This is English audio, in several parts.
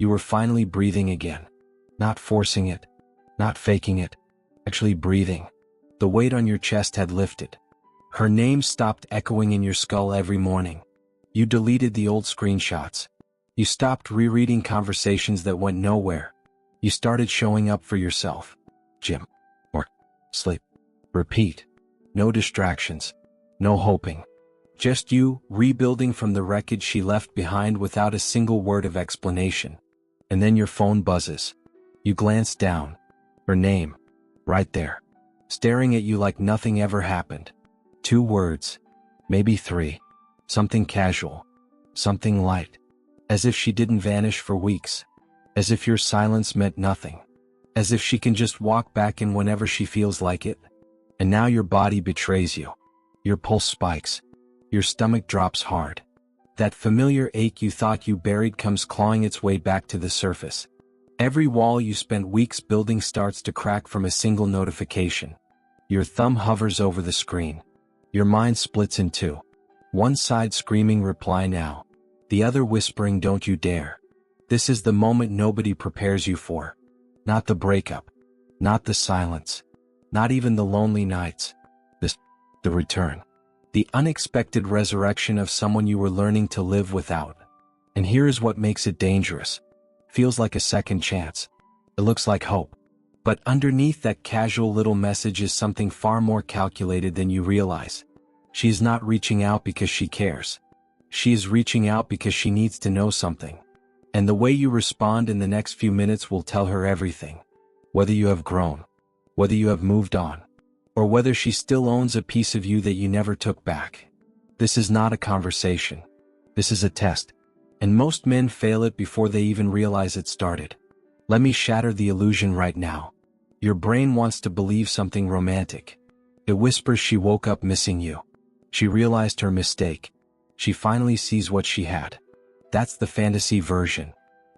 You were finally breathing again. Not forcing it. Not faking it. Actually breathing. The weight on your chest had lifted. Her name stopped echoing in your skull every morning. You deleted the old screenshots. You stopped rereading conversations that went nowhere. You started showing up for yourself. Gym. Work. Sleep. Repeat. No distractions. No hoping. Just you, rebuilding from the wreckage she left behind without a single word of explanation. And then your phone buzzes. You glance down. Her name. Right there. Staring at you like nothing ever happened. 2 words. Maybe 3. Something casual. Something light. As if she didn't vanish for weeks. As if your silence meant nothing. As if she can just walk back in whenever she feels like it. And now your body betrays you. Your pulse spikes. Your stomach drops hard. That familiar ache you thought you buried comes clawing its way back to the surface. Every wall you spent weeks building starts to crack from a single notification. Your thumb hovers over the screen. Your mind splits in two. One side screaming reply now. The other whispering don't you dare. This is the moment nobody prepares you for. Not the breakup. Not the silence. Not even the lonely nights. The return. The unexpected resurrection of someone you were learning to live without. And here is what makes it dangerous. Feels like a second chance. It looks like hope. But underneath that casual little message is something far more calculated than you realize. She is not reaching out because she cares. She is reaching out because she needs to know something. And the way you respond in the next few minutes will tell her everything. Whether you have grown. Whether you have moved on. Or whether she still owns a piece of you that you never took back. This is not a conversation. This is a test. And most men fail it before they even realize it started. Let me shatter the illusion right now. Your brain wants to believe something romantic. It whispers she woke up missing you. She realized her mistake. She finally sees what she had. That's the fantasy version.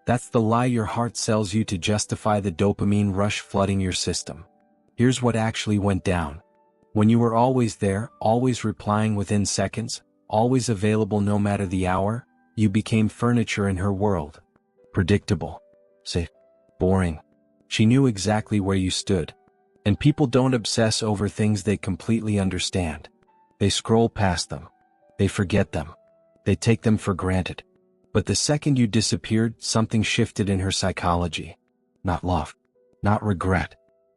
That's the lie your heart sells you to justify the dopamine rush flooding your system. Here's what actually went down. When you were always there, always replying within seconds, always available no matter the hour, you became furniture in her world. Predictable. Safe. Boring. She knew exactly where you stood. And people don't obsess over things they completely understand. They scroll past them. They forget them. They take them for granted. But the second you disappeared, something shifted in her psychology. Not love. Not regret.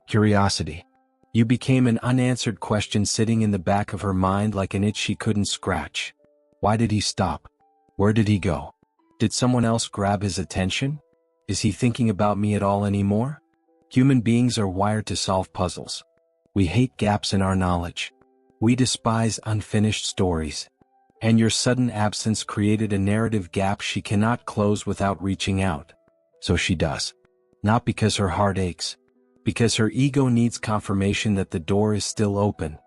Curiosity. You became an unanswered question sitting in the back of her mind like an itch she couldn't scratch. Why did he stop? Where did he go? Did someone else grab his attention? Is he thinking about me at all anymore? Human beings are wired to solve puzzles. We hate gaps in our knowledge. We despise unfinished stories. And your sudden absence created a narrative gap she cannot close without reaching out. So she does. Not because her heart aches. Because her ego needs confirmation that the door is still open.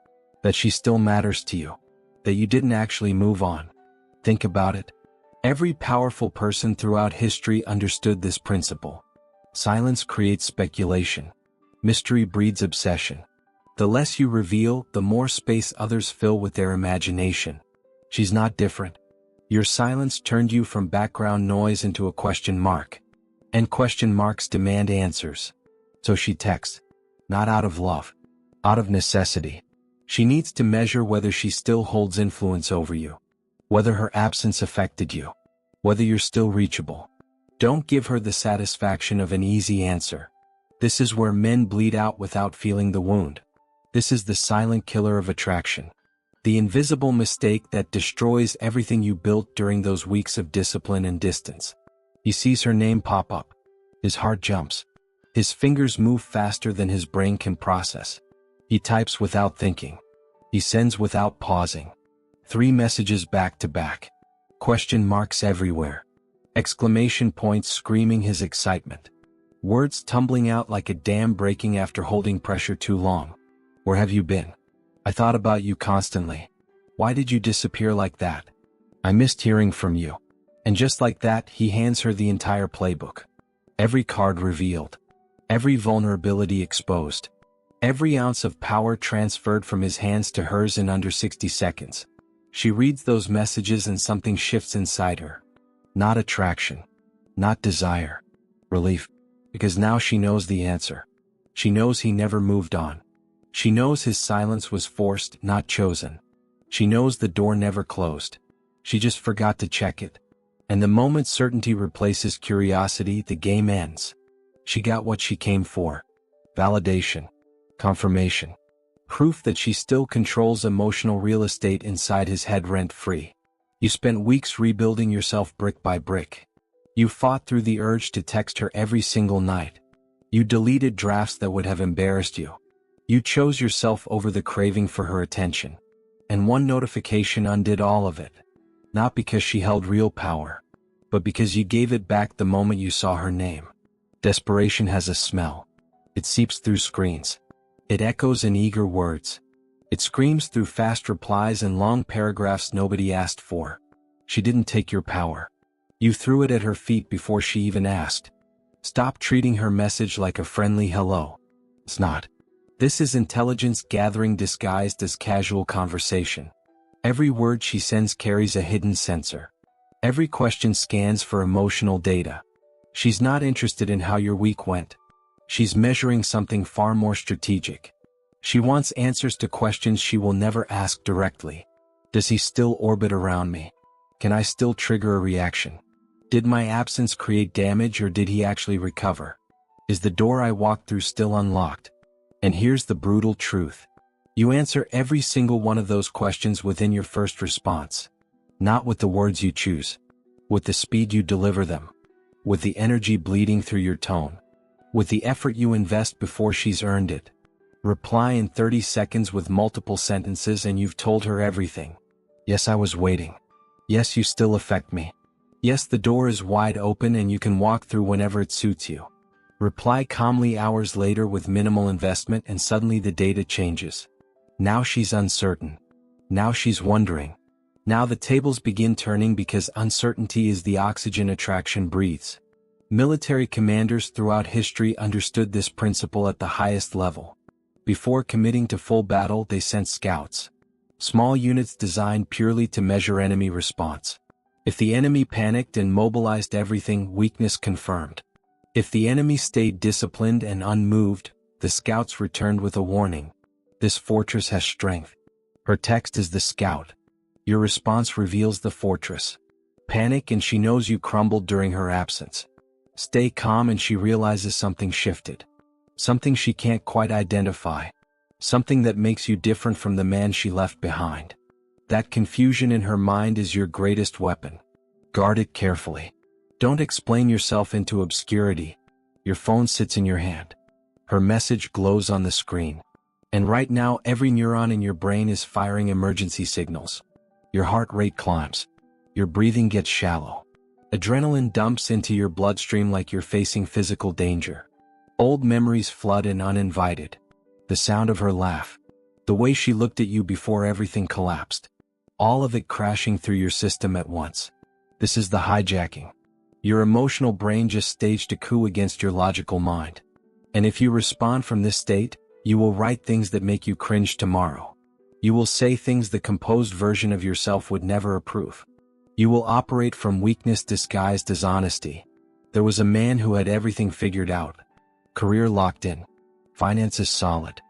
That she still matters to you. That you didn't actually move on. Think about it. Every powerful person throughout history understood this principle. Silence creates speculation. Mystery breeds obsession. The less you reveal, the more space others fill with their imagination. She's not different. Your silence turned you from background noise into a question mark. And question marks demand answers. So she texts. Not out of love. Out of necessity. She needs to measure whether she still holds influence over you. Whether her absence affected you. Whether you're still reachable. Don't give her the satisfaction of an easy answer. This is where men bleed out without feeling the wound. This is the silent killer of attraction. The invisible mistake that destroys everything you built during those weeks of discipline and distance. He sees her name pop up. His heart jumps. His fingers move faster than his brain can process. He types without thinking. He sends without pausing. 3 messages back to back. Question marks everywhere. Exclamation points screaming his excitement. Words tumbling out like a dam breaking after holding pressure too long. Where have you been? I thought about you constantly. Why did you disappear like that? I missed hearing from you. And just like that, he hands her the entire playbook. Every card revealed. Every vulnerability exposed. Every ounce of power transferred from his hands to hers in under 60 seconds. She reads those messages and something shifts inside her. Not attraction. Not desire. Relief. Because now she knows the answer. She knows he never moved on. She knows his silence was forced, not chosen. She knows the door never closed. She just forgot to check it. And the moment certainty replaces curiosity, the game ends. She got what she came for. Validation. Confirmation. Proof that she still controls emotional real estate inside his head rent-free. You spent weeks rebuilding yourself brick by brick. You fought through the urge to text her every single night. You deleted drafts that would have embarrassed you. You chose yourself over the craving for her attention. And one notification undid all of it. Not because she held real power, but because you gave it back the moment you saw her name. Desperation has a smell. It seeps through screens. It echoes in eager words. It screams through fast replies and long paragraphs nobody asked for. She didn't take your power. You threw it at her feet before she even asked. Stop treating her message like a friendly hello. It's not. This is intelligence gathering disguised as casual conversation. Every word she sends carries a hidden sensor. Every question scans for emotional data. She's not interested in how your week went. She's measuring something far more strategic. She wants answers to questions she will never ask directly. Does he still orbit around me? Can I still trigger a reaction? Did my absence create damage or did he actually recover? Is the door I walked through still unlocked? And here's the brutal truth. You answer every single one of those questions within your first response. Not with the words you choose. With the speed you deliver them. With the energy bleeding through your tone. With the effort you invest before she's earned it. Reply in 30 seconds with multiple sentences and you've told her everything. Yes, I was waiting. Yes, you still affect me. Yes, the door is wide open and you can walk through whenever it suits you. Reply calmly hours later with minimal investment and suddenly the data changes. Now she's uncertain. Now she's wondering. Now the tables begin turning because uncertainty is the oxygen attraction breathes. Military commanders throughout history understood this principle at the highest level. Before committing to full battle, they sent scouts. Small units designed purely to measure enemy response. If the enemy panicked and mobilized everything, weakness confirmed. If the enemy stayed disciplined and unmoved, the scouts returned with a warning. This fortress has strength. Her text is the scout. Your response reveals the fortress. Panic and she knows you crumbled during her absence. Stay calm and she realizes something shifted. Something she can't quite identify. Something that makes you different from the man she left behind. That confusion in her mind is your greatest weapon. Guard it carefully. Don't explain yourself into obscurity. Your phone sits in your hand. Her message glows on the screen. And right now every neuron in your brain is firing emergency signals. Your heart rate climbs. Your breathing gets shallow. Adrenaline dumps into your bloodstream like you're facing physical danger. Old memories flood in uninvited. The sound of her laugh. The way she looked at you before everything collapsed. All of it crashing through your system at once. This is the hijacking. Your emotional brain just staged a coup against your logical mind. And if you respond from this state, you will write things that make you cringe tomorrow. You will say things the composed version of yourself would never approve. You will operate from weakness disguised as honesty. There was a man who had everything figured out. Career locked in. Finances solid.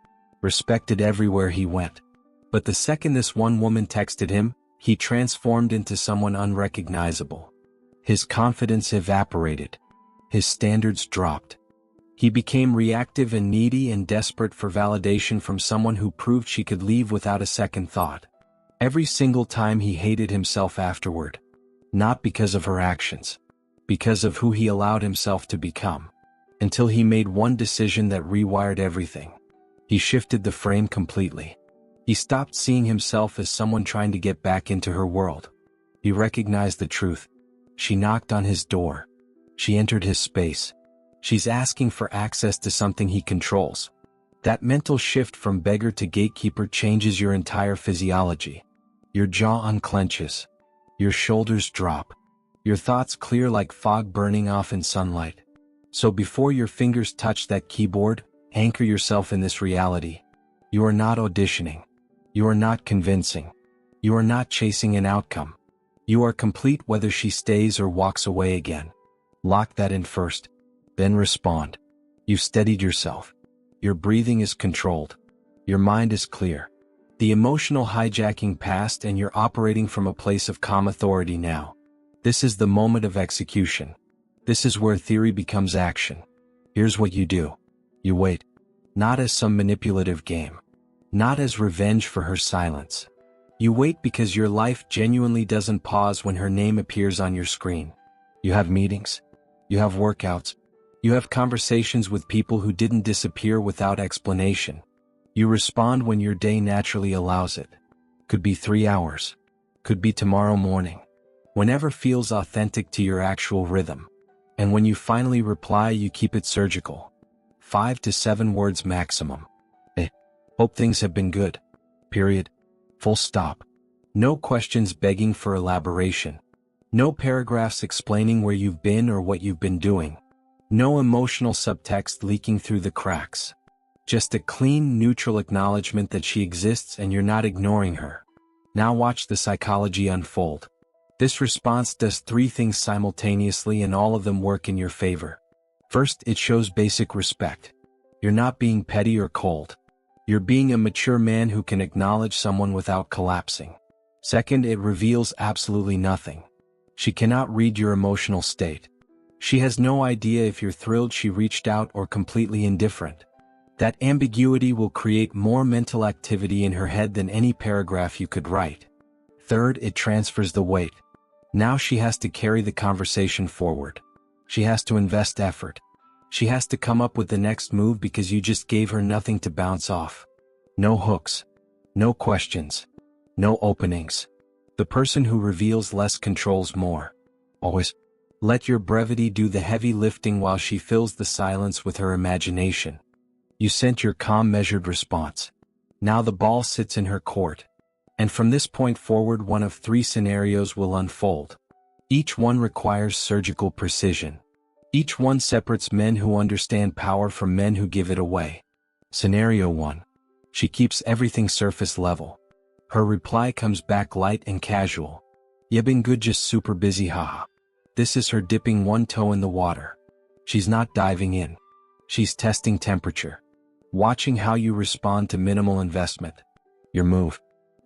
Respected everywhere he went. But the second this one woman texted him, he transformed into someone unrecognizable. His confidence evaporated. His standards dropped. He became reactive and needy and desperate for validation from someone who proved she could leave without a second thought. Every single time he hated himself afterward. Not because of her actions. Because of who he allowed himself to become. Until he made one decision that rewired everything. He shifted the frame completely. He stopped seeing himself as someone trying to get back into her world. He recognized the truth. She knocked on his door. She entered his space. She's asking for access to something he controls. That mental shift from beggar to gatekeeper changes your entire physiology. Your jaw unclenches. Your shoulders drop. Your thoughts clear like fog burning off in sunlight. So before your fingers touch that keyboard, anchor yourself in this reality. You are not auditioning. You are not convincing. You are not chasing an outcome. You are complete whether she stays or walks away again. Lock that in first. Then respond. You've steadied yourself. Your breathing is controlled. Your mind is clear. The emotional hijacking passed and you're operating from a place of calm authority now. This is the moment of execution. This is where theory becomes action. Here's what you do. You wait. Not as some manipulative game. Not as revenge for her silence. You wait because your life genuinely doesn't pause when her name appears on your screen. You have meetings. You have workouts. You have conversations with people who didn't disappear without explanation. You respond when your day naturally allows it. Could be 3 hours. Could be tomorrow morning. Whenever feels authentic to your actual rhythm. And when you finally reply, you keep it surgical. 5 to 7 words maximum. Hope things have been good. Period. Full stop. No questions begging for elaboration. No paragraphs explaining where you've been or what you've been doing. No emotional subtext leaking through the cracks. Just a clean, neutral acknowledgement that she exists and you're not ignoring her. Now watch the psychology unfold. This response does 3 things simultaneously and all of them work in your favor. First, it shows basic respect. You're not being petty or cold. You're being a mature man who can acknowledge someone without collapsing. Second, it reveals absolutely nothing. She cannot read your emotional state. She has no idea if you're thrilled she reached out or completely indifferent. That ambiguity will create more mental activity in her head than any paragraph you could write. Third, it transfers the weight. Now she has to carry the conversation forward. She has to invest effort. She has to come up with the next move because you just gave her nothing to bounce off. No hooks. No questions. No openings. The person who reveals less controls more. Always. Let your brevity do the heavy lifting while she fills the silence with her imagination. You sent your calm, measured response. Now the ball sits in her court. And from this point forward, one of 3 scenarios will unfold. Each one requires surgical precision. Each one separates men who understand power from men who give it away. Scenario 1. She keeps everything surface level. Her reply comes back light and casual. Yeah, been good, just super busy, haha. This is her dipping one toe in the water. She's not diving in. She's testing temperature. Watching how you respond to minimal investment. Your move.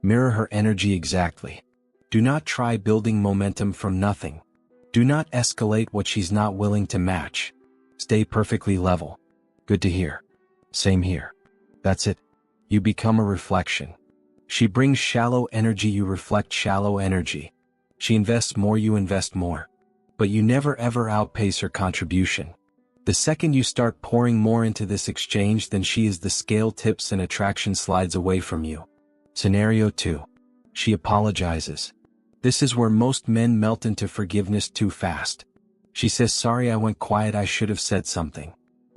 Mirror her energy exactly. Do not try building momentum from nothing. Do not escalate what she's not willing to match. Stay perfectly level. Good to hear. Same here. That's it. You become a reflection. She brings shallow energy, you reflect shallow energy. She invests more, you invest more. But you never ever outpace her contribution. The second you start pouring more into this exchange, then she is the scale tips and attraction slides away from you. Scenario 2. She apologizes. This is where most men melt into forgiveness too fast. She says, sorry, I went quiet, I should have said something.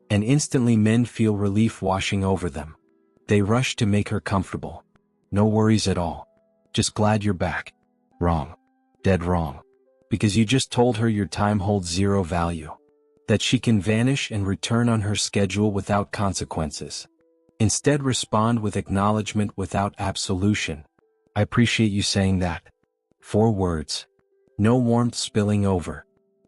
And instantly men feel relief washing over them. They rush to make her comfortable. No worries at all. Just glad you're back. Wrong. Dead wrong. Because you just told her your time holds 0 value. That she can vanish and return on her schedule without consequences. Instead, respond with acknowledgement without absolution. I appreciate you saying that. 4 words. No warmth spilling over.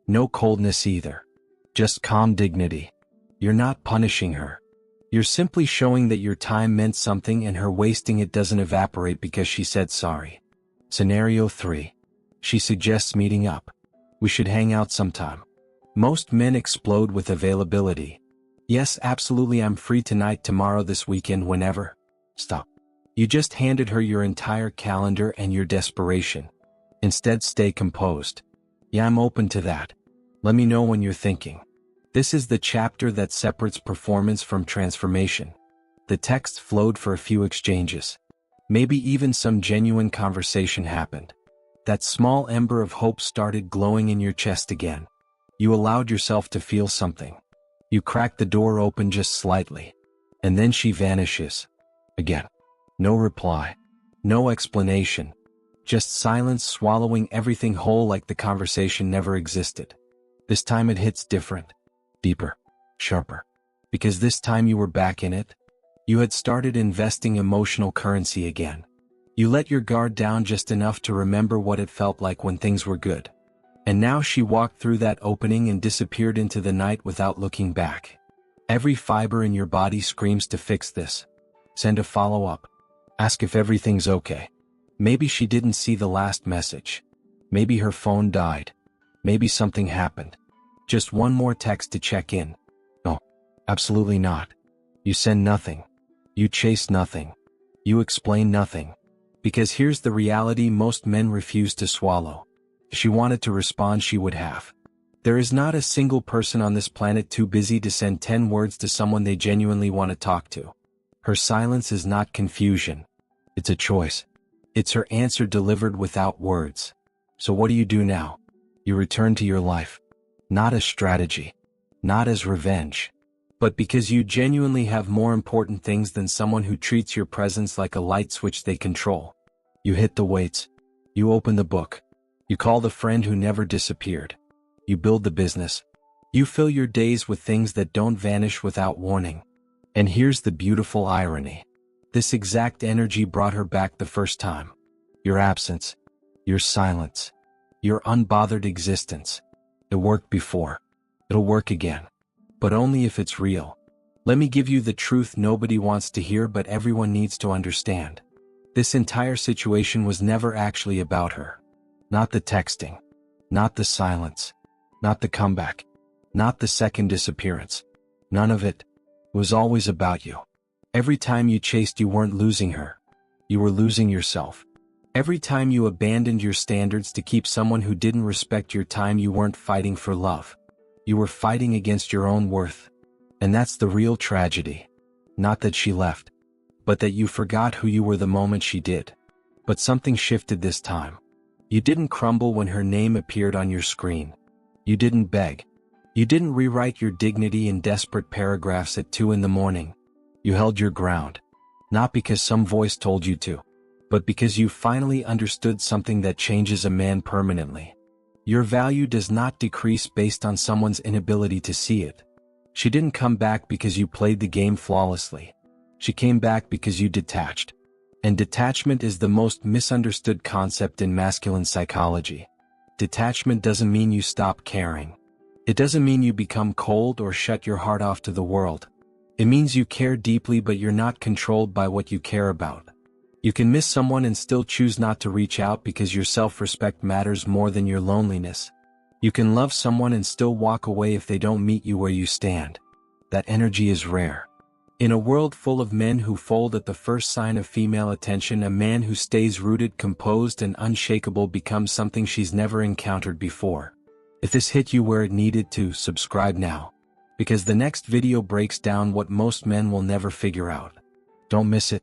No coldness either. Just calm dignity. You're not punishing her. You're simply showing that your time meant something and her wasting it doesn't evaporate because she said sorry. Scenario 3. She suggests meeting up. We should hang out sometime. Most men explode with availability. Yes, absolutely, I'm free tonight, tomorrow, this weekend, whenever. Stop. You just handed her your entire calendar and your desperation. Instead, stay composed. Yeah, I'm open to that. Let me know when you're thinking. This is the chapter that separates performance from transformation. The text flowed for a few exchanges. Maybe even some genuine conversation happened. That small ember of hope started glowing in your chest again. You allowed yourself to feel something. You cracked the door open just slightly. And then she vanishes. Again. No reply. No explanation. Just silence swallowing everything whole like the conversation never existed. This time it hits different. Deeper. Sharper. Because this time you were back in it. You had started investing emotional currency again. You let your guard down just enough to remember what it felt like when things were good. And now she walked through that opening and disappeared into the night without looking back. Every fiber in your body screams to fix this. Send a follow-up. Ask if everything's okay. Maybe she didn't see the last message. Maybe her phone died. Maybe something happened. Just one more text to check in. No, absolutely not. You send nothing. You chase nothing. You explain nothing. Because here's the reality most men refuse to swallow. If she wanted to respond, she would have. There is not a single person on this planet too busy to send 10 words to someone they genuinely want to talk to. Her silence is not confusion. It's a choice. It's her answer delivered without words. So what do you do now? You return to your life. Not as strategy. Not as revenge. But because you genuinely have more important things than someone who treats your presence like a light switch they control. You hit the weights. You open the book. You call the friend who never disappeared. You build the business. You fill your days with things that don't vanish without warning. And here's the beautiful irony. This exact energy brought her back the first time. Your absence. Your silence. Your unbothered existence. It worked before. It'll work again. But only if it's real. Let me give you the truth nobody wants to hear but everyone needs to understand. This entire situation was never actually about her. Not the texting. Not the silence. Not the comeback. Not the second disappearance. None of it. It was always about you. Every time you chased, you weren't losing her. You were losing yourself. Every time you abandoned your standards to keep someone who didn't respect your time, you weren't fighting for love. You were fighting against your own worth. And that's the real tragedy. Not that she left, but that you forgot who you were the moment she did. But something shifted this time. You didn't crumble when her name appeared on your screen. You didn't beg. You didn't rewrite your dignity in desperate paragraphs at 2 a.m. You held your ground. Not because some voice told you to, but because you finally understood something that changes a man permanently. Your value does not decrease based on someone's inability to see it. She didn't come back because you played the game flawlessly. She came back because you detached. And detachment is the most misunderstood concept in masculine psychology. Detachment doesn't mean you stop caring. It doesn't mean you become cold or shut your heart off to the world. It means you care deeply but you're not controlled by what you care about. You can miss someone and still choose not to reach out because your self-respect matters more than your loneliness. You can love someone and still walk away if they don't meet you where you stand. That energy is rare. In a world full of men who fold at the first sign of female attention, a man who stays rooted, composed, and unshakable becomes something she's never encountered before. If this hit you where it needed to, subscribe now. Because the next video breaks down what most men will never figure out. Don't miss it.